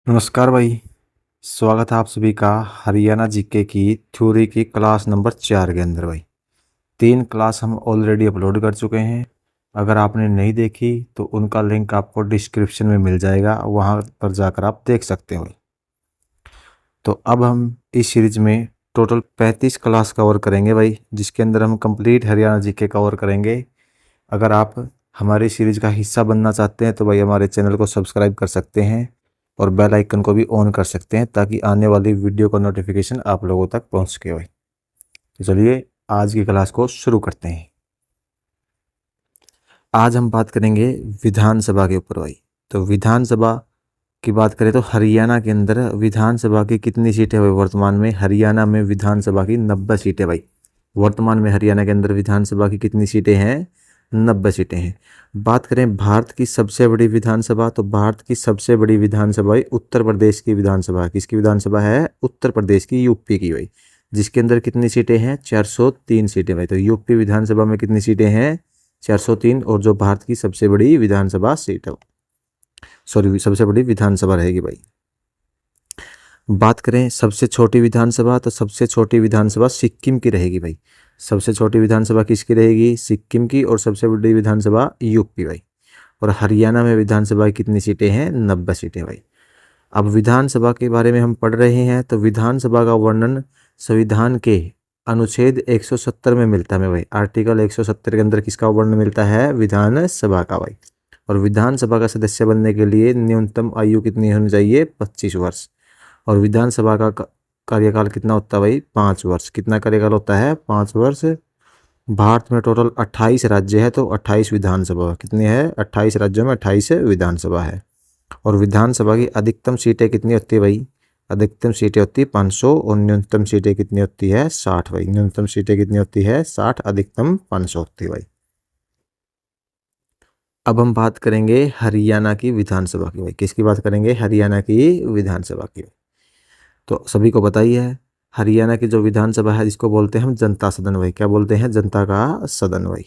नमस्कार भाई। स्वागत है आप सभी का हरियाणा जीके की थ्योरी की क्लास नंबर 4 के अंदर। भाई 3 क्लास हम ऑलरेडी अपलोड कर चुके हैं। अगर आपने नहीं देखी तो उनका लिंक आपको डिस्क्रिप्शन में मिल जाएगा, वहां पर जाकर आप देख सकते हो। तो अब हम इस सीरीज में टोटल 35 क्लास कवर करेंगे भाई, जिसके अंदर हम कंप्लीट हरियाणा जीके कवर करेंगे। अगर आप हमारी सीरीज का हिस्सा बनना चाहते हैं तो भाई हमारे चैनल को सब्सक्राइब कर सकते हैं और बेल आइकन को भी ऑन कर सकते हैं, ताकि आने वाली वीडियो का नोटिफिकेशन आप लोगों तक पहुंच सके भाई। तो चलिए आज की क्लास को शुरू करते हैं। आज हम बात करेंगे विधानसभा के ऊपर भाई। तो विधानसभा की बात करें तो हरियाणा के अंदर विधानसभा की कितनी सीटें हुई वर्तमान में? हरियाणा में विधानसभा की 90 सीटें भाई। वर्तमान में हरियाणा के अंदर विधानसभा की कितनी सीटें हैं? 90 सीटें हैं। बात करें भारत की सबसे बड़ी विधानसभा, तो भारत की सबसे बड़ी विधानसभा उत्तर प्रदेश की विधानसभा है। किसकी विधानसभा है? उत्तर प्रदेश की, यूपी की भाई। जिसके अंदर कितनी सीटें हैं? 403 सीटें भाई। तो यूपी विधानसभा में कितनी सीटें हैं? 403। और जो भारत की सबसे बड़ी विधानसभा सीट है, सॉरी सबसे बड़ी विधानसभा रहेगी भाई। बात करें सबसे छोटी विधानसभा, तो सबसे छोटी विधानसभा सिक्किम की रहेगी भाई। सबसे छोटी विधानसभा किसकी रहेगी? सिक्किम की। और सबसे बड़ी विधानसभा यूपी भाई। और हरियाणा में विधानसभा की कितनी सीटें हैं? 90 सीटें भाई। अब विधानसभा के बारे में हम पढ़ रहे हैं, तो विधानसभा का वर्णन संविधान के अनुच्छेद 170 में मिलता है भाई। आर्टिकल 170 के अंदर किसका वर्णन मिलता है? विधानसभा का भाई। और विधानसभा का सदस्य बनने के लिए न्यूनतम आयु कितनी होनी चाहिए? 25 वर्ष। और विधानसभा का कार्यकाल कितना होता है भाई? 5 वर्ष। कितना कार्यकाल होता है? 5 वर्ष। भारत में टोटल 28 राज्य है, तो 28 विधानसभा कितनी है? 28 राज्यों में 28 विधानसभा है। और विधानसभा की अधिकतम सीटें कितनी होती है भाई? अधिकतम सीटें होती है 500। और न्यूनतम सीटें कितनी होती है? 60 भाई। न्यूनतम सीटें कितनी होती है? 60। अधिकतम 500 होती है भाई। अब हम बात करेंगे हरियाणा की विधानसभा की भाई। किसकी बात करेंगे? हरियाणा की विधानसभा की। तो सभी को पता ही है, हरियाणा की जो विधानसभा है जिसको बोलते हैं हम जनता सदन भाई। क्या बोलते हैं? जनता का सदन भाई।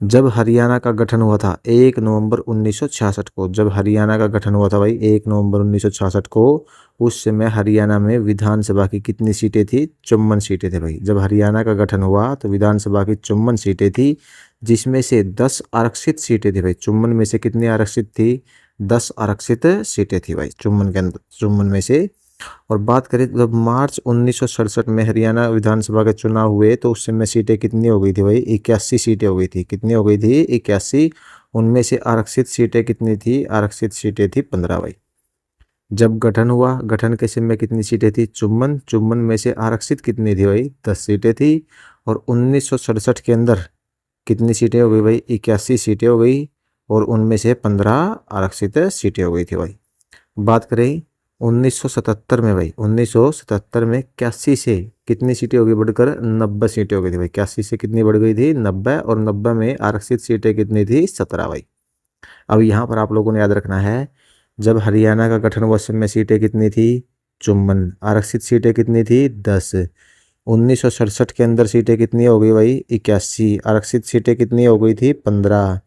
जब हरियाणा का गठन हुआ था 1 नवंबर 1966 को, जब हरियाणा का गठन हुआ था भाई 1 नवंबर 1966 को, उस समय हरियाणा में विधानसभा की कितनी सीटें थी? 54 सीटें थे भाई। जब हरियाणा का गठन हुआ तो विधानसभा की 54 सीटें थी, जिसमें से 10 आरक्षित सीटें थी भाई। 54 में से कितनी आरक्षित थी? 10 आरक्षित सीटें थी भाई 54 के अंदर, 54 में से। और बात करें जब मार्च 1967 में हरियाणा विधानसभा के चुनाव हुए, तो उस समय सीटें कितनी हो गई थी भाई? 81 सीटें हो गई थी। कितनी हो गई थी? 81। उनमें से आरक्षित सीटें कितनी थी? आरक्षित सीटें थी 15 भाई। जब गठन हुआ, गठन के समय कितनी सीटें थी? 54। 54 में से आरक्षित कितनी थी भाई? 10 सीटें थी। और 1967 के अंदर कितनी सीटें हो गई भाई? 81 सीटें हो गई। और उनमें से 15 आरक्षित सीटें हो गई थी भाई। बात करें 1977 में भाई, 1977 में 81 से कितनी सीटें हो गई बढ़कर? 90 सीटें हो गई थी भाई। 81 से कितनी बढ़ गई थी? 90। और 90 में आरक्षित सीटें कितनी थी? 17 भाई। अब यहाँ पर आप लोगों ने याद रखना है, जब हरियाणा का गठन हुआ समय सीटें कितनी थी? 54। आरक्षित सीटें कितनी थी? 10। 1967 के अंदर सीटें कितनी हो गई भाई? 81। आरक्षित सीटें कितनी हो गई थी? 15।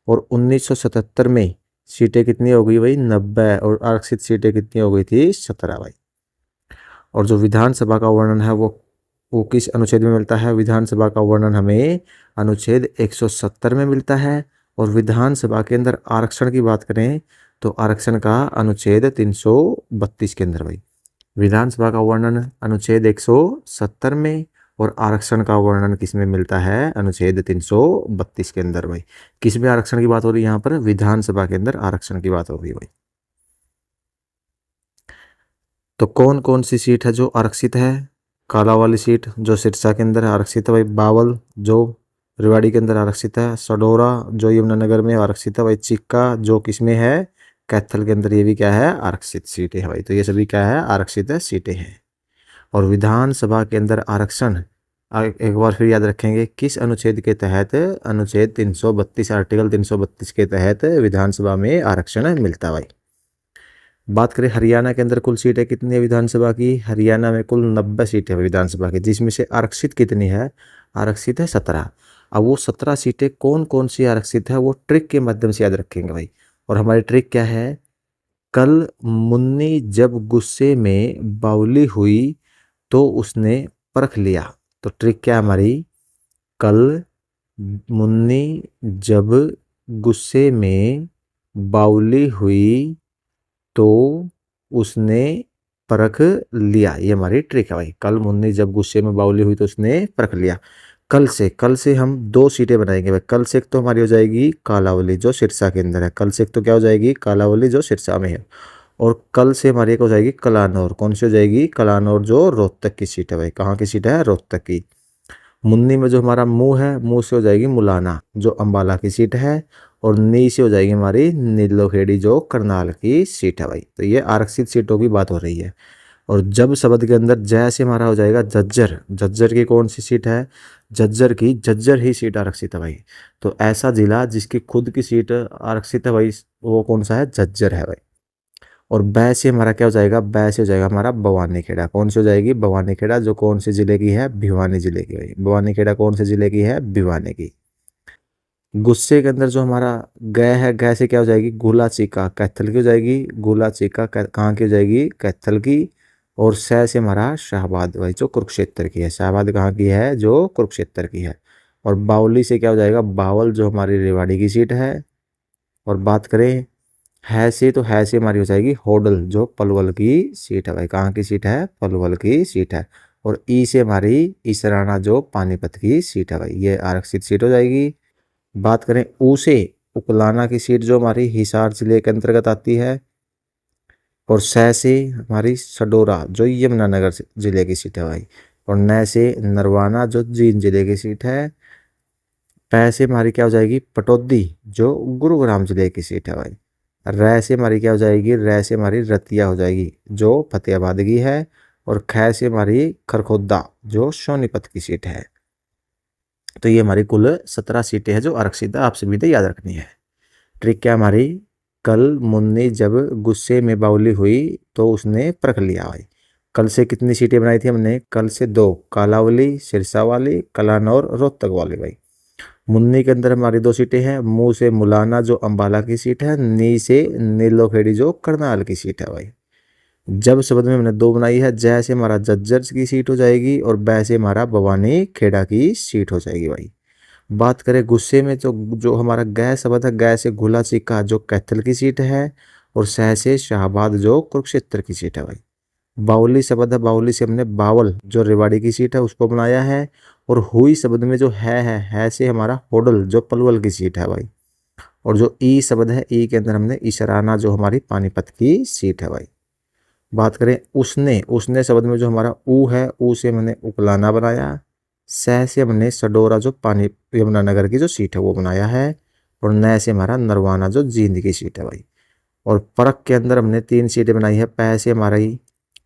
और 1977 में सीटें कितनी हो गई भाई? 90। और आरक्षित सीटें कितनी हो गई थी? 17 भाई। और जो विधानसभा का वर्णन है वो किस अनुच्छेद में मिलता है? विधानसभा का वर्णन हमें अनुच्छेद 170 में मिलता है। और विधानसभा के अंदर आरक्षण की बात करें तो आरक्षण का अनुच्छेद 332 के अंदर भाई। विधानसभा का वर्णन अनुच्छेद 170 में, और आरक्षण का वर्णन किस में मिलता है? अनुच्छेद 332 के अंदर भाई। किस में आरक्षण की बात हो रही है? यहाँ पर विधानसभा के अंदर आरक्षण की बात हो रही है भाई। तो कौन कौन सी सीट है जो आरक्षित है? काला वाली सीट जो सिरसा के अंदर आरक्षित है भाई। बावल जो रेवाड़ी के अंदर आरक्षित है। सडोरा जो यमुनानगर में आरक्षित है भाई। चिक्का जो किसमें है? कैथल के अंदर, ये भी क्या है? आरक्षित सीटें है भाई। तो ये सभी क्या है? आरक्षित सीटें हैं। और विधानसभा के अंदर आरक्षण एक बार फिर याद रखेंगे, किस अनुच्छेद के तहत? अनुच्छेद 332, आर्टिकल 332 के तहत विधानसभा में आरक्षण मिलता है भाई। बात करें हरियाणा के अंदर कुल सीटें कितनी है विधानसभा की? हरियाणा में कुल 90 सीटें विधानसभा की, जिसमें से आरक्षित कितनी है? आरक्षित है 17। अब वो 17 सीटें कौन कौन सी आरक्षित है वो ट्रिक के माध्यम से याद रखेंगे भाई। और हमारी ट्रिक क्या है? कल मुन्नी जब गुस्से में बावली हुई तो उसने परख लिया। तो ट्रिक क्या है हमारी, कल मुन्नी जब गुस्से में बावली हुई तो उसने परख लिया। ये हमारी ट्रिक है भाई, कल मुन्नी जब गुस्से में बावली हुई तो उसने परख लिया। कल से हम दो सीटें बनाएंगे भाई। कल से एक तो हमारी हो जाएगी कालावली जो सिरसा के अंदर है, कल से एक तो क्या हो जाएगी, कालावली जो सिरसा में है। और कल से हमारी एक हो जाएगी कलानौर, कौन सी हो जाएगी, कलानौर जो रोहतक की सीट है भाई। कहाँ की सीट है, रोहतक की। मुन्नी में जो हमारा मुंह है, मुंह से हो जाएगी मुलाना जो अंबाला की सीट है। और नी से हो जाएगी हमारी नीलोखेड़ी जो करनाल की सीट है भाई। तो ये आरक्षित सीटों की बात हो रही है। और जब शब्द के अंदर जय से हमारा हो जाएगा झज्जर, झज्जर की कौन सी सीट है, झज्जर की झज्जर ही सीट आरक्षित है भाई। तो ऐसा जिला जिसकी खुद की सीट आरक्षित है भाई, वो कौन सा है, झज्जर है भाई। और बै से हमारा क्या हो जाएगा, बै से हो जाएगा हमारा भवानीखेड़ा, कौन सी हो जाएगी, भवानीखेड़ा जो कौन से जिले की है, भिवानी जिले की भाई। भवानीखेड़ा कौन से जिले की है, भिवानी की। गुस्से के अंदर जो हमारा गै है, गै से क्या हो जाएगी, गुला चीका कैथल की हो जाएगी, गुला चीका कहाँ की हो जाएगी, कैथल की। और सह से हमारा शाहबाद भाई जो कुरुक्षेत्र की है, शाहबाद कहाँ की है, जो कुरुक्षेत्र की है। और बावली से क्या हो जाएगा, बावल जो हमारी रेवाड़ी की सीट है। और बात करें है से, तो है से हमारी हो जाएगी होडल जो पलवल की सीट है भाई। कहाँ की सीट है, पलवल की सीट है। और ई से हमारी इसराना जो पानीपत की सीट है भाई, ये आरक्षित सीट हो जाएगी। बात करें ऊ से, उकलाना की सीट जो हमारी हिसार जिले के अंतर्गत आती है। और सह से हमारी सडोरा जो यमुनानगर जिले की सीट है भाई। और न से नरवाना जो जींद जिले की सीट है। पै से हमारी क्या हो जाएगी, पटौदी जो गुरुग्राम जिले की सीट है भाई। रै से हमारी क्या हो जाएगी, रै से हमारी रतिया हो जाएगी जो फतेहाबाद की है। और ख से हमारी खरखोदा जो सोनीपत की सीट है। तो ये हमारी कुल 17 सीटें हैं जो आरक्षित है, आप सभी ने याद रखनी है। ट्रिक क्या हमारी, कल मुन्नी जब गुस्से में बावली हुई तो उसने परख लिया भाई। कल से कितनी सीटें बनाई थी हमने, कल से दो, कालावली सिरसा वाली, कलानौर रोहतक वाली भाई। मुन्नी के अंदर हमारी दो सीटें हैं, मुंह से मुलाना जो अंबाला की सीट है, नी से नीलोखेड़ी जो करनाल की सीट है भाई। जब शब्द में हमने दो बनाई है, जय से हमारा झज्जर की सीट हो जाएगी और बै से हमारा भवानी खेड़ा की सीट हो जाएगी भाई। बात करें गुस्से में तो जो हमारा गै शब्द है, गै से गुला सिक्का जो कैथल की सीट है। और सह से शाहबाद जो कुरुक्षेत्र की सीट है भाई। बावली शब्द है, बावली से हमने बावल जो रेवाड़ी की सीट है उसको बनाया है। और हुई शब्द में जो है से हमारा होडल जो पलवल की सीट है भाई। और जो ई शब्द है, ई के अंदर हमने इसराना जो हमारी पानीपत की सीट है भाई। बात करें उसने शब्द में जो हमारा ऊ है, ऊ से हमने उकलाना बनाया। सह से हमने सडोरा जो पानी यमुनानगर की जो सीट है वो बनाया है। और नय से हमारा नरवाना जो जींद की सीट है भाई। और परख के अंदर हमने 3 सीटें बनाई है। पै से हमारी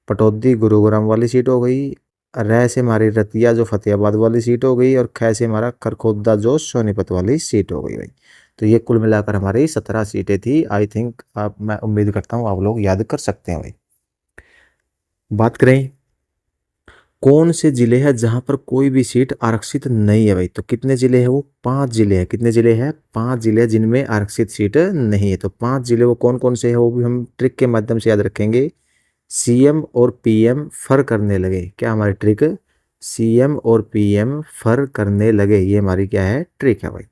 पटौदी गुरुग्राम वाली सीट हो गई। रै से हमारी रतिया जो फतेहाबाद वाली सीट हो गई। और ख से हमारा खरखोदा जो सोनीपत वाली सीट हो गई भाई। तो ये कुल मिलाकर हमारी 17 सीटें थी। आई थिंक आप, मैं उम्मीद करता हूँ आप लोग याद कर सकते हैं भाई। बात करें कौन से जिले हैं जहां पर कोई भी सीट आरक्षित नहीं है भाई, तो कितने जिले हैं वो, 5 जिले हैं। कितने जिले हैं, 5 जिले हैं जिनमें आरक्षित सीट नहीं है। तो 5 जिले वो कौन कौन से हैं वो भी हम ट्रिक के माध्यम से याद रखेंगे। सीएम और पीएम फर करने लगे, क्या हमारी ट्रिक, सीएम और पीएम फर करने लगे, ये हमारी क्या है, ट्रिक है भाई।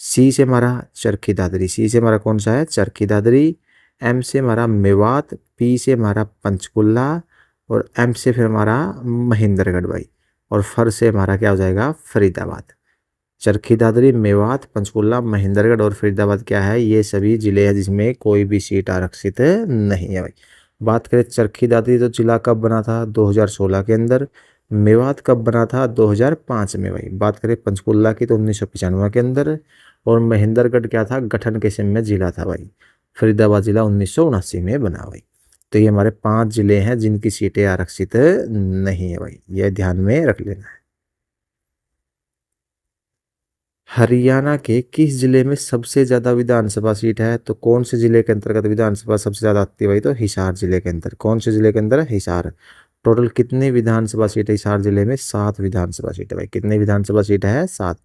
सी से हमारा चरखी दादरी, सी से हमारा कौन सा है, चरखी दादरी। एम से हमारा मेवात, पी से हमारा पंचकुला। और एम से फिर हमारा महेंद्रगढ़ भाई। और फर से हमारा क्या हो जाएगा, फरीदाबाद। चरखी दादरी, मेवात, पंचकुला, महेंद्रगढ़ और फरीदाबाद क्या है, ये सभी जिले हैं जिसमें कोई भी सीट आरक्षित नहीं है भाई। बात करें चरखी दादरी तो जिला कब बना था, 2016 के अंदर। मेवात कब बना था, 2005 में भाई। बात करें पंचकुला की तो 1995 के अंदर। और महेंद्रगढ़ क्या था, गठन के समय में जिला था भाई। फरीदाबाद जिला 1979 में बना भाई। तो ये हमारे 5 जिले हैं जिनकी सीटें आरक्षित नहीं है भाई, ये ध्यान में रख लेना है। हरियाणा के किस जिले में सबसे ज्यादा विधानसभा सीट है, तो कौन से जिले के अंतर्गत विधानसभा सबसे ज्यादा आती है भाई, तो हिसार जिले के अंदर। कौन से जिले के अंदर, हिसार। टोटल कितनी विधानसभा सीट है हिसार जिले में, 7 विधानसभा सीट है भाई। कितनी विधानसभा सीट है, 7।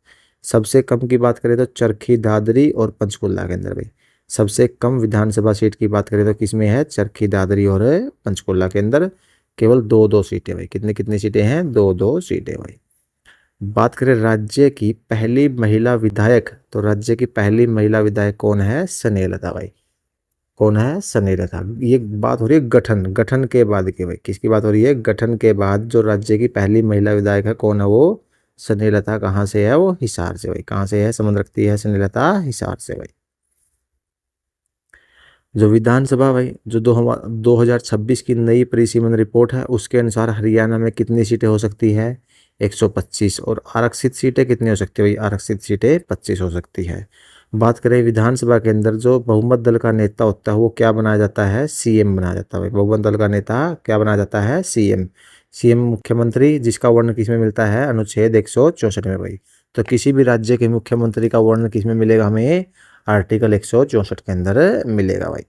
सबसे कम की बात करें तो चरखी दादरी और पंचकुला के अंदर भाई। सबसे कम विधानसभा सीट की बात करें तो किसमें है, चरखी दादरी और पंचकुला के अंदर केवल 2-2 सीटें भाई। कितनी कितनी सीटें हैं, 2-2 सीटें भाई। बात करें राज्य की पहली महिला विधायक, तो राज्य की पहली महिला विधायक कौन है, स्नेहलता भाई। कौन है, स्नेहलता। ये बात हो रही है गठन, गठन के बाद की भाई। किसकी बात हो रही है, गठन के बाद जो राज्य की पहली महिला विधायक है कौन है वो, स्नेहलता। कहाँ से है वो, हिसार से भाई। कहाँ से है, संबंध रखती है स्नेहलता हिसार से भाई। जो विधानसभा भाई, जो 2026 की नई परिसीमन रिपोर्ट है उसके अनुसार हरियाणा में कितनी सीटें हो सकती है, 125। और आरक्षित सीटें कितनी हो सकती है भाई, आरक्षित सीटें 25 हो सकती है। बात करें विधानसभा के अंदर जो बहुमत दल का नेता होता है वो क्या बनाया जाता है, सीएम बनाया जाता है भाई। बहुमत दल का नेता क्या बनाया जाता है, सीएम। सीएम मुख्यमंत्री, जिसका वर्णन किसमें मिलता है, अनुच्छेद 164 में भाई। तो किसी भी राज्य के मुख्यमंत्री का वर्णन किसमें मिलेगा हमें, आर्टिकल 164 के अंदर मिलेगा भाई।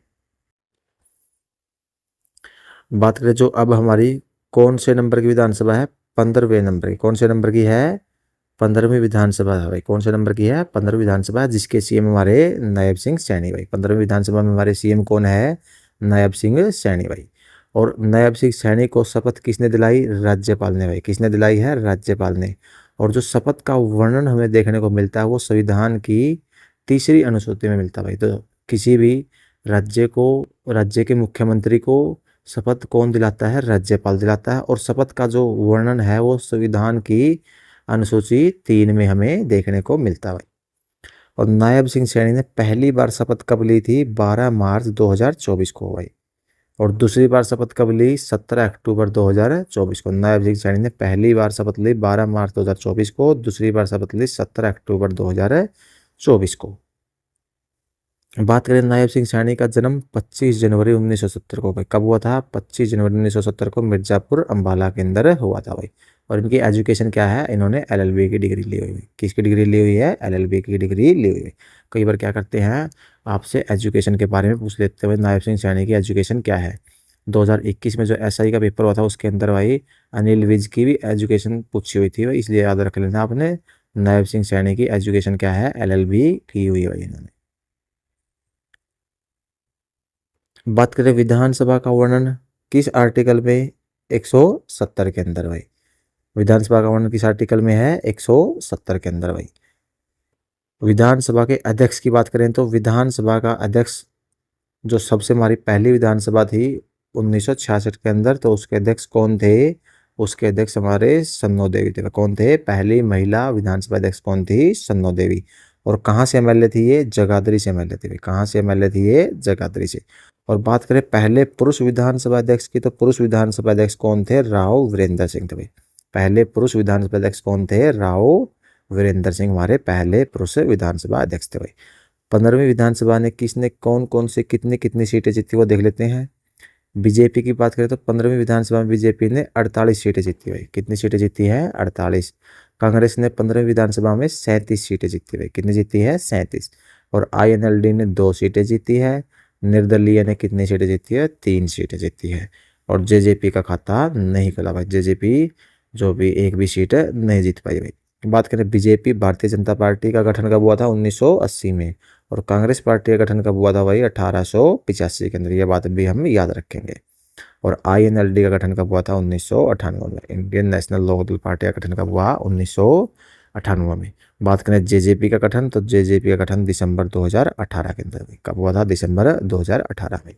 बात करें जो अब हमारी कौन से नंबर की विधानसभा है, 15वें नंबर की। कौन से नंबर की है, 15वीं विधानसभा है भाई। कौन से नंबर की है, 15वीं विधानसभा, जिसके सीएम हमारे नायब सिंह सैनी भाई। 15वीं विधानसभा में हमारे सीएम कौन है, नायब सिंह सैनी भाई। और नायब सिंह सैनी को शपथ किसने दिलाई, राज्यपाल ने भाई। किसने दिलाई है, राज्यपाल ने। और जो शपथ का वर्णन हमें देखने को मिलता है वो संविधान की 3री अनुसूची में मिलता है भाई। तो किसी भी राज्य को, राज्य के मुख्यमंत्री को शपथ कौन दिलाता है, राज्यपाल दिलाता है। और शपथ का जो वर्णन है वो संविधान की अनुसूची 3 में हमें देखने को मिलता है भाई। और नायब सिंह सैनी ने पहली बार शपथ कब ली थी, 12 मार्च 2024 को भाई। और दूसरी बार शपथ कब ली, 17 अक्टूबर 2024 को। नायब सिंह सैनी ने पहली बार शपथ ली 12 मार्च 2024 को, दूसरी बार शपथ ली 17 अक्टूबर 2024 को। बात करें नायब सिंह सैनी का जन्म 25 जनवरी 1970 को भाई। कब हुआ था, 25 जनवरी 1970 को मिर्जापुर अंबाला के अंदर हुआ था भाई। और इनकी एजुकेशन क्या है, इन्होंने एलएलबी की डिग्री ली हुई है। किसकी डिग्री ली हुई है, एलएलबी की डिग्री ली हुई है। कई बार क्या करते हैं, आपसे एजुकेशन के बारे में पूछ लेते हुए नायब सिंह सैनी की एजुकेशन क्या है। 2021 में जो एसआई का पेपर हुआ था उसके अंदर भाई अनिल विज की भी एजुकेशन पूछी हुई थी भाई, इसलिए याद रख लेना आपने। नायब सिंह सैनी की एजुकेशन क्या है, एलएलबी की हुई है भाई इन्होंने। बात करें विधानसभा का वर्णन किस आर्टिकल में, 170 के अंदर भाई। विधानसभा का वर्णन किस आर्टिकल में है, 170 के अंदर भाई। विधानसभा के अध्यक्ष की बात करें तो विधानसभा का अध्यक्ष, जो सबसे हमारी पहली विधानसभा थी 1966 के अंदर, तो उसके अध्यक्ष कौन थे, उसके अध्यक्ष हमारे सन्नो देवी थे। कौन थे, पहली महिला विधानसभा अध्यक्ष कौन थी, सन्नो देवी। और कहाँ से एमएलए थी ये, जगाधरी से एमएलए थी। कहाँ से एमएलए थी ये, जगाधरी से। और बात करें पहले पुरुष विधानसभा अध्यक्ष की, तो पुरुष विधानसभा अध्यक्ष कौन थे, राव वीरेंद्र सिंह थे भाई। पहले पुरुष विधानसभा अध्यक्ष कौन थे, राव वीरेंद्र सिंह हमारे पहले पुरुष विधानसभा अध्यक्ष थे भाई। 15वीं विधानसभा ने किसने कौन कौन से कितनी कितनी सीटें जीती वो देख लेते हैं। बीजेपी की बात करें तो 15वीं विधानसभा में बीजेपी ने 48 सीटें जीती भाई। कितनी सीटें जीती है, 48। कांग्रेस ने 15वीं विधानसभा में 37 सीटें जीती भाई। कितनी जीती है, 37। और आईएनएलडी ने 2 सीटें जीती है। निर्दलीय ने कितनी सीटें जीती है, 3 सीटें जीती है। और जेजेपी का खाता नहीं खुला भाई। जेजेपी जो भी एक भी सीट नहीं जीत पाई भाई। बात करें बीजेपी, भारतीय जनता पार्टी का गठन कब हुआ था, 1980 में। और कांग्रेस पार्टी का गठन कब हुआ था भाई, 1885 के अंदर। ये बात भी हम याद रखेंगे। और आईएनएलडी का गठन कब हुआ था, 1998 में। इंडियन नेशनल लोकदल पार्टी का गठन कब हुआ, 1998 में। बात करें जेजेपी का गठन, तो जेजेपी का गठन दिसंबर 2018 के अंदर। कब हुआ था, दिसंबर 2018 में।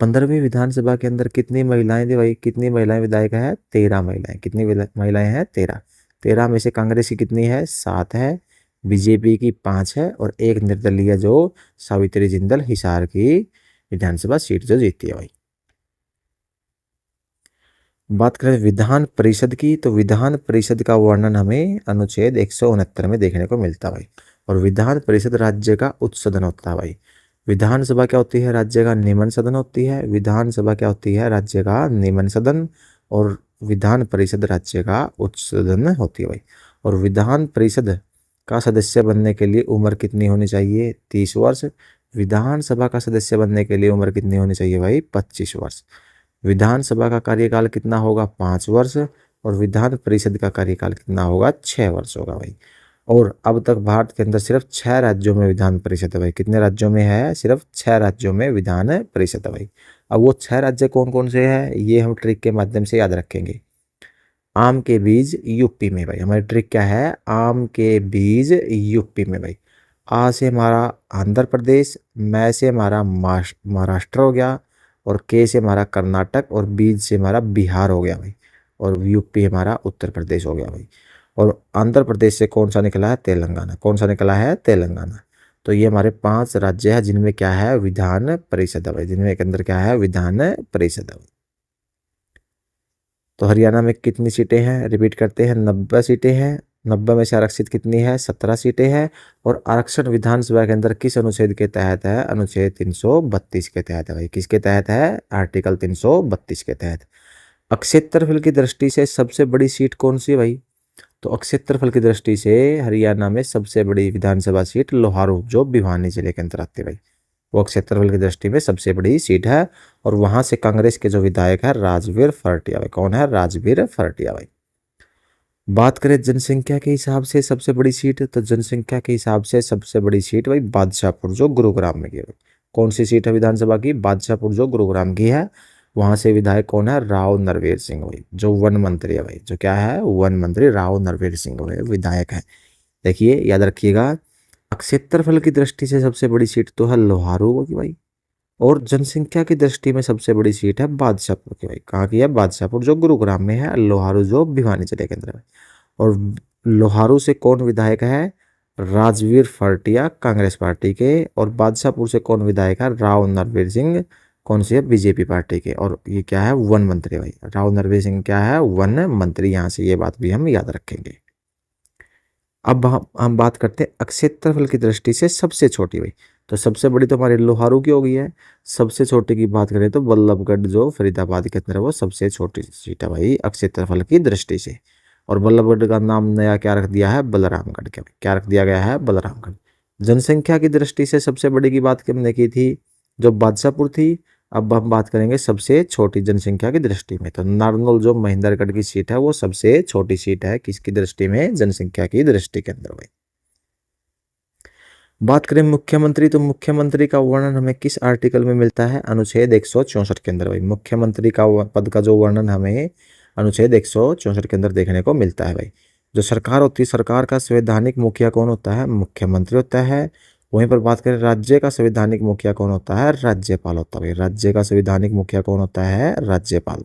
15वीं विधानसभा के अंदर कितनी महिलाएं थी भाई, कितनी महिलाएं विधायक है, 13 महिलाएं। कितनी महिलाएं हैं, 13। 13 में से कांग्रेस की कितनी है, 7 है। बीजेपी की 5 है। और एक निर्दलीय जो सावित्री जिंदल हिसार की विधानसभा सीट जो जीती है भाई। बात करें विधान परिषद की, तो विधान परिषद का वर्णन हमें अनुच्छेद 169 में देखने को मिलता भाई। और विधान परिषद राज्य का उच्च सदन होता है भाई। विधानसभा क्या होती है, राज्य का निम्न सदन होती है। विधानसभा क्या होती है, राज्य का निम्न सदन। और विधान परिषद राज्य का उच्च सदन होती है भाई। और विधान परिषद का सदस्य बनने के लिए उम्र कितनी होनी चाहिए, 30 वर्ष। विधानसभा का सदस्य बनने के लिए उम्र कितनी होनी चाहिए भाई, 25 वर्ष। विधानसभा का कार्यकाल कितना होगा, 5 वर्ष। और विधान परिषद का कार्यकाल कितना होगा, 6 वर्ष होगा भाई। और अब तक भारत के अंदर सिर्फ 6 राज्यों में विधान परिषद है भाई। कितने राज्यों में है? सिर्फ 6 राज्यों में विधान परिषद है भाई। अब वो 6 राज्य कौन कौन से हैं ये हम ट्रिक के माध्यम से याद रखेंगे। आम के बीज यूपी में भाई, हमारी ट्रिक क्या है? आम के बीज यूपी में भाई। आ से हमारा आंध्र प्रदेश, मै से हमारा महाराष्ट्र हो गया, और के से हमारा कर्नाटक, और बीज से हमारा बिहार हो गया भाई, और यूपी हमारा उत्तर प्रदेश हो गया भाई। और आंध्र प्रदेश से कौन सा निकला है? तेलंगाना। कौन सा निकला है? तेलंगाना। तो ये हमारे 5 राज्य हैं जिनमें क्या है? विधान परिषद है भाई, जिनमें के अंदर क्या है? विधान परिषद है भाई। तो हरियाणा में कितनी सीटें हैं? रिपीट करते हैं, 90 सीटें हैं। 90 में से आरक्षित कितनी है? 17 सीटें हैं। और आरक्षण विधानसभा के अंदर किस अनुच्छेद के तहत है? अनुच्छेद 332 के तहत है भाई। किसके तहत है? आर्टिकल 332 के तहत। क्षेत्रफल की दृष्टि से सबसे बड़ी सीट कौन सी है भाई? तो क्षेत्रफल की दृष्टि से हरियाणा में सबसे बड़ी विधानसभा सीट लोहारू, जो भिवानी जिले के अंदर आती है भाई, वो क्षेत्रफल की दृष्टि में सबसे बड़ी सीट है। और वहां से कांग्रेस के जो विधायक है राजवीर फरटिया भाई। कौन है? राजवीर फरटिया भाई। बात करें जनसंख्या के हिसाब से सबसे बड़ी सीट, तो जनसंख्या के हिसाब से सबसे बड़ी सीट भाई बादशाहपुर, जो गुरुग्राम में की है। कौन सी सीट है विधानसभा की? बादशाहपुर, जो गुरुग्राम की है। वहां से विधायक कौन है? राव नरवीर सिंह भाई, जो वन मंत्री है भाई। जो क्या है? वन मंत्री राव नरवीर सिंह भाई विधायक है। देखिए याद रखिएगा, क्षेत्रफल की दृष्टि से सबसे बड़ी सीट तो है लोहारू की भाई, और जनसंख्या की दृष्टि में सबसे बड़ी सीट है बादशाहपुर की भाई। कहाँ की है? बादशाहपुर, जो गुरुग्राम में है। लोहारू जो भिवानी जिले के अंदर है। और लोहारू से कौन विधायक है? राजवीर फरटिया, कांग्रेस पार्टी के। और बादशाहपुर से कौन विधायक है? राव नरवीर सिंह, कौन सी है? बीजेपी पार्टी के। और ये क्या है? वन मंत्री भाई। राव नरवीर सिंह क्या है? वन मंत्री। यहाँ से ये बात भी हम याद रखेंगे। अब हम बात करते हैं क्षेत्रफल की दृष्टि से सबसे छोटी भाई। तो सबसे बड़ी तो हमारी लोहारू की हो गई है। सबसे छोटी की बात करें तो बल्लभगढ़, जो फरीदाबाद के अंदर है, वो सबसे छोटी सीट है भाई क्षेत्रफल की दृष्टि से। और बल्लभगढ़ का नाम नया क्या रख दिया है? बलरामगढ़। क्या रख दिया गया है? बलरामगढ़। जनसंख्या की दृष्टि से सबसे बड़ी की बात हमने की थी, जो बादशाहपुर थी। अब हम बात करेंगे सबसे छोटी जनसंख्या की दृष्टि में। तो नारनौल, जो महेंद्रगढ़ की सीट है, वो सबसे छोटी सीट है किसकी दृष्टि में? जनसंख्या की दृष्टि के अंदर भाई। बात करें मुख्यमंत्री, तो मुख्यमंत्री का वर्णन हमें किस आर्टिकल में मिलता है? अनुच्छेद 164 के अंदर भाई। मुख्यमंत्री का पद का जो वर्णन हमें अनुच्छेद 164 के अंदर देखने को मिलता है भाई। जो सरकार होती है, सरकार का संवैधानिक मुखिया कौन होता है? मुख्यमंत्री होता है। वहीं पर बात करें राज्य का संवैधानिक मुखिया कौन होता है? राज्यपाल होता है भाई। राज्य का संवैधानिक मुखिया कौन होता है? राज्यपाल।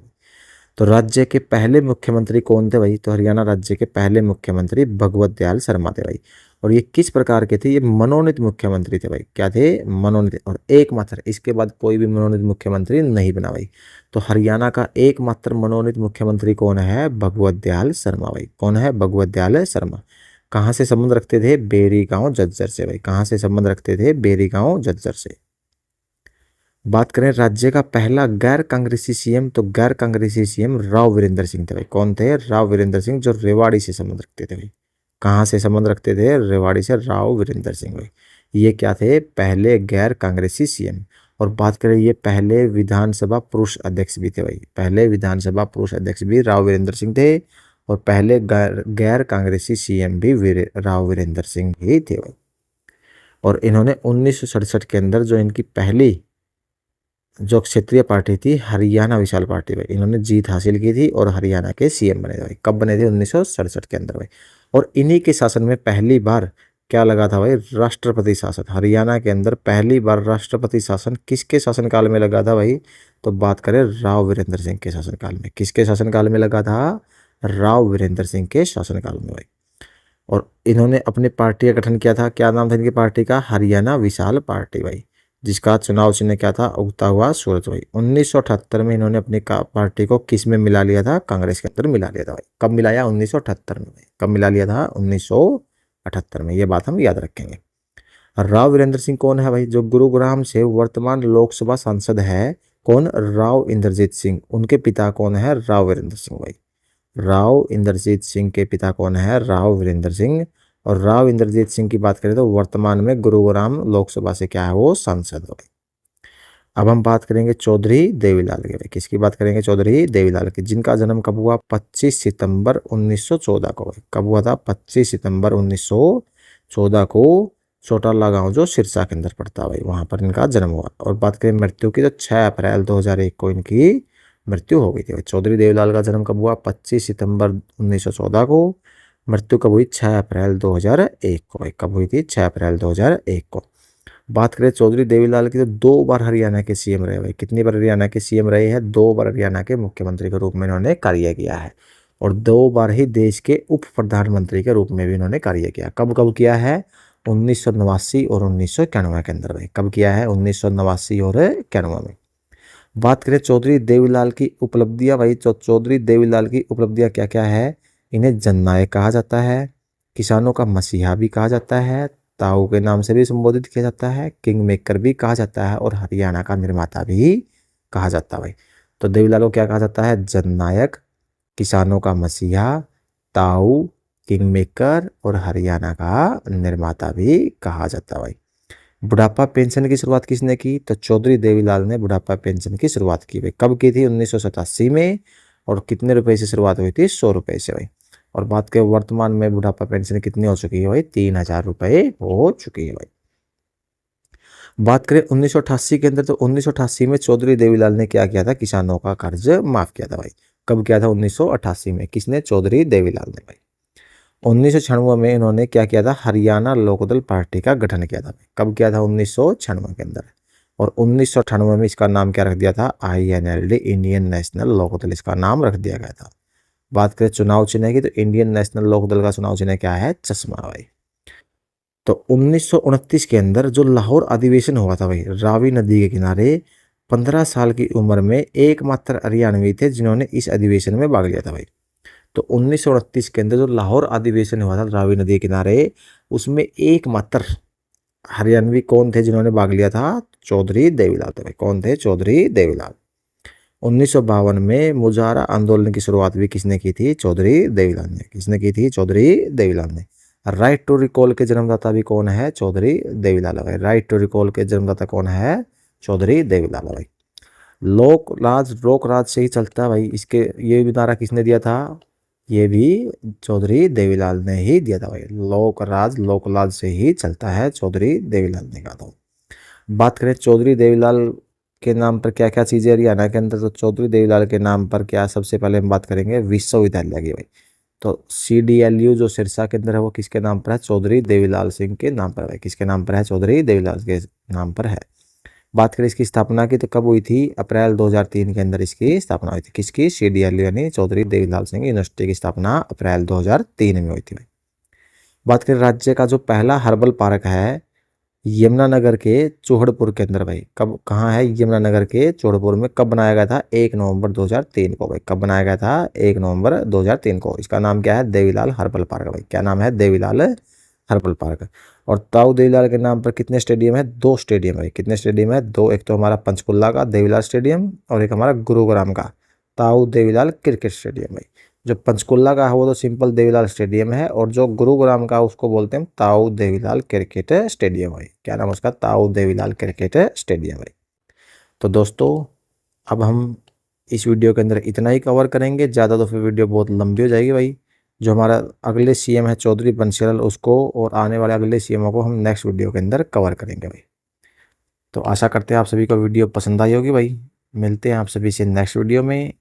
तो राज्य के पहले मुख्यमंत्री कौन थे भाई? तो हरियाणा राज्य के पहले मुख्यमंत्री भगवत दयाल शर्मा थे भाई। और ये किस प्रकार के थे? ये मनोनीत मुख्यमंत्री थे भाई। क्या थे? मनोनीत। और एकमात्र, इसके बाद कोई भी मनोनीत मुख्यमंत्री नहीं बना भाई। तो हरियाणा का एकमात्र मनोनीत मुख्यमंत्री कौन है? भगवत दयाल शर्मा भाई। कौन है? भगवत दयाल शर्मा। कहाँ से संबंध रखते थे? बेरी गांव झज्जर से भाई। कहाँ से संबंध रखते थे? बेरी गांव झज्जर से। बात करें राज्य का पहला गैर कांग्रेसी सीएम, तो गैर कांग्रेसी सीएम राव वीरेंद्र सिंह थे भाई। कौन थे? राव वीरेंद्र सिंह, जो रेवाड़ी से संबंध रखते थे भाई। कहाँ से संबंध रखते थे? रेवाड़ी से। राव वीरेंद्र सिंह भाई, ये क्या थे? पहले गैर कांग्रेसी सीएम। और बात करें, ये पहले विधानसभा पुरुष अध्यक्ष भी थे भाई। पहले विधानसभा पुरुष अध्यक्ष भी राव वीरेंद्र सिंह थे। और पहले गैर कांग्रेसी सीएम भी राव वीरेंद्र सिंह ही थे भाई। और इन्होंने 1967 के अंदर जो इनकी पहली जो क्षेत्रीय पार्टी थी, हरियाणा विशाल पार्टी भाई, इन्होंने जीत हासिल की थी और हरियाणा के सीएम बने थे भाई। कब बने थे? 1967 के अंदर भाई। और इन्हीं के शासन में पहली बार क्या लगा था भाई? राष्ट्रपति शासन। हरियाणा के अंदर पहली बार राष्ट्रपति शासन किसके शासनकाल में लगा था भाई? तो बात करें राव वीरेंद्र सिंह के शासनकाल में। किसके शासनकाल में लगा था? राव वीरेंद्र सिंह के शासनकाल में भाई। और इन्होंने अपनी पार्टी का गठन किया था। क्या नाम था इनकी पार्टी का? हरियाणा विशाल पार्टी भाई, जिसका चुनाव चिन्ह क्या था? उगता हुआ सूरज भाई। 1978 में इन्होंने अपनी पार्टी को किस में मिला लिया था? कांग्रेस के अंदर मिला लिया था भाई। कब मिलाया? 1978 में भाई। कब मिला लिया था? 1978 में। ये बात हम याद रखेंगे। राव वीरेंद्र सिंह कौन है भाई? जो गुरुग्राम से वर्तमान लोकसभा सांसद है। कौन? राव इंद्रजीत सिंह। उनके पिता कौन है? राव वीरेंद्र सिंह भाई। राव इंद्रजीत सिंह के पिता कौन है? राव वीरेंद्र सिंह। और राव इंद्रजीत सिंह की बात करें तो वर्तमान में गुरुग्राम लोकसभा से क्या है? वो सांसद है। अब हम बात करेंगे चौधरी देवीलाल की। किसकी बात करेंगे? चौधरी देवीलाल की, जिनका जन्म कब हुआ? 25 सितंबर 1914 को। कब हुआ था? 25 सितंबर 1914 को चौटाला गांव जो सिरसा के अंदर पड़ता है भाई, वहां पर इनका जन्म हुआ। और बात करें मृत्यु की तो 6 अप्रैल 2001 को इनकी मृत्यु हो गई थी। चौधरी देवीलाल का जन्म कब हुआ? 25 सितंबर 1914 को। मृत्यु कब हुई? 6 अप्रैल 2001 को। कब हुई थी? 6 अप्रैल 2001 को। बात करें चौधरी देवीलाल की तो 2 बार हरियाणा के सीएम रहे भाई। कितनी बार हरियाणा के सीएम रहे हैं? 2 बार हरियाणा के मुख्यमंत्री के रूप में इन्होंने कार्य किया है। और 2 बार ही देश के उप प्रधानमंत्री के रूप में भी इन्होंने कार्य किया। कब कब किया है? 1989 और 1991 के अंदर भाई। कब किया है? 1989 और 91 में। बात करें चौधरी देवीलाल की उपलब्धियां भाई, तो चौधरी देवीलाल की उपलब्धियां क्या क्या है? इन्हें जननायक कहा जाता है, किसानों का मसीहा भी कहा जाता है, ताऊ के नाम से भी संबोधित किया जाता है, किंग मेकर भी कहा जाता है, और हरियाणा का निर्माता भी कहा जाता है भाई। तो देवीलाल को क्या कहा जाता है? जननायक, किसानों का मसीहा, ताऊ, किंग मेकर और हरियाणा का निर्माता भी कहा जाता है भाई। बुढ़ापा पेंशन की शुरुआत किसने की? तो चौधरी देवीलाल ने बुढ़ापा पेंशन की शुरुआत की भाई। कब की थी? 1987 में। और कितने रुपए से शुरुआत हुई थी? 100 रुपए से भाई। और बात करें वर्तमान में बुढ़ापा पेंशन कितनी हो चुकी है भाई? 3000 रुपए हो चुकी है भाई। बात करें 1988 के अंदर, तो 1988 में चौधरी देवीलाल ने क्या किया था? किसानों का कर्ज माफ किया था भाई। कब किया था? 1988 में। किसने? चौधरी देवीलाल ने भाई। 1996 में इन्होंने क्या किया था? हरियाणा लोकदल पार्टी का गठन किया था। कब किया था? 1996 के अंदर। और 1998 में इसका नाम क्या रख दिया था? INLD, इंडियन नेशनल लोकदल इसका नाम रख दिया गया था। बात करें चुनाव चिन्ह की, तो इंडियन नेशनल लोकदल का चुनाव चिन्ह क्या है? चश्मा भाई। तो 1929 के अंदर जो लाहौर अधिवेशन हुआ था भाई, रावी नदी के किनारे, 15 साल की उम्र में एकमात्र हरियाणवी थे जिन्होंने इस अधिवेशन में भाग लिया था भाई। तो 1929 के अंदर जो लाहौर अधिवेशन हुआ था रावी नदी के किनारे, उसमें एकमात्र हरियाणवी कौन थे जिन्होंने भाग लिया था? चौधरी देवीलाल थे भाई। कौन थे? चौधरी देवीलाल। 1952 में मुजाहरा आंदोलन की शुरुआत भी किसने की थी? चौधरी देवीलाल ने। किसने की थी? चौधरी देवीलाल ने। राइट टू रिकॉल के जन्मदाता भी कौन है? चौधरी देवीलाल भाई। राइट टू रिकॉल के जन्मदाता कौन है? चौधरी देवीलाल भाई। लोक राज से ही चलता है भाई, इसके ये भी नारा किसने दिया था? ये भी चौधरी देवीलाल ने ही दिया था भाई। लोक राज से ही चलता है, चौधरी देवीलाल ने कहा था। बात करें चौधरी देवीलाल के नाम पर क्या क्या चीजें हरियाणा के अंदर, तो चौधरी देवीलाल के नाम पर क्या, सबसे पहले हम बात करेंगे विश्वविद्यालय की भाई। तो CDLU जो सिरसा के अंदर है वो किसके नाम पर है? चौधरी देवीलाल सिंह के नाम पर है। किसके नाम पर है? चौधरी देवीलाल के नाम पर है। बात करें इसकी स्थापना की, तो कब हुई थी? अप्रैल 2003 के अंदर इसकी स्थापना हुई थी। किसकी? CDLU यानी चौधरी देवीलाल सिंह यूनिवर्सिटी की स्थापना अप्रैल 2003 में हुई थी भाई। बात करें राज्य का जो पहला हर्बल पार्क है, यमुनानगर के चौहड़पुर के अंदर भाई। कब, कहाँ है? यमुनानगर के चौहड़पुर में। कब बनाया गया था? 1 नवंबर 2003 को भाई। कब बनाया गया था? 1 नवंबर 2003 को। इसका नाम क्या है? देवीलाल हर्बल पार्क भाई। क्या नाम है? Devilal herbal park. और ताऊ देवीलाल के नाम पर कितने स्टेडियम है? 2 स्टेडियम है। कितने स्टेडियम है? 2। एक तो हमारा पंचकुला का देवीलाल स्टेडियम, और एक हमारा गुरुग्राम का ताऊ देवीलाल क्रिकेट स्टेडियम भाई। जो पंचकुला का है वो तो सिंपल देवीलाल स्टेडियम है, और जो गुरुग्राम का उसको बोलते हैं ताऊ देवीलाल क्रिकेट स्टेडियम है। क्या नाम है उसका? ताऊ देवीलाल क्रिकेट स्टेडियम है। तो दोस्तों, अब हम इस वीडियो के अंदर इतना ही कवर करेंगे, ज़्यादा तो फिर वीडियो बहुत लंबी हो जाएगी भाई। जो हमारा अगले CM है चौधरी बंसीलाल, उसको और आने वाले अगले CM को हम नेक्स्ट वीडियो के अंदर कवर करेंगे भाई। तो आशा करते हैं आप सभी को वीडियो पसंद आई होगी भाई। मिलते हैं आप सभी से नेक्स्ट वीडियो में।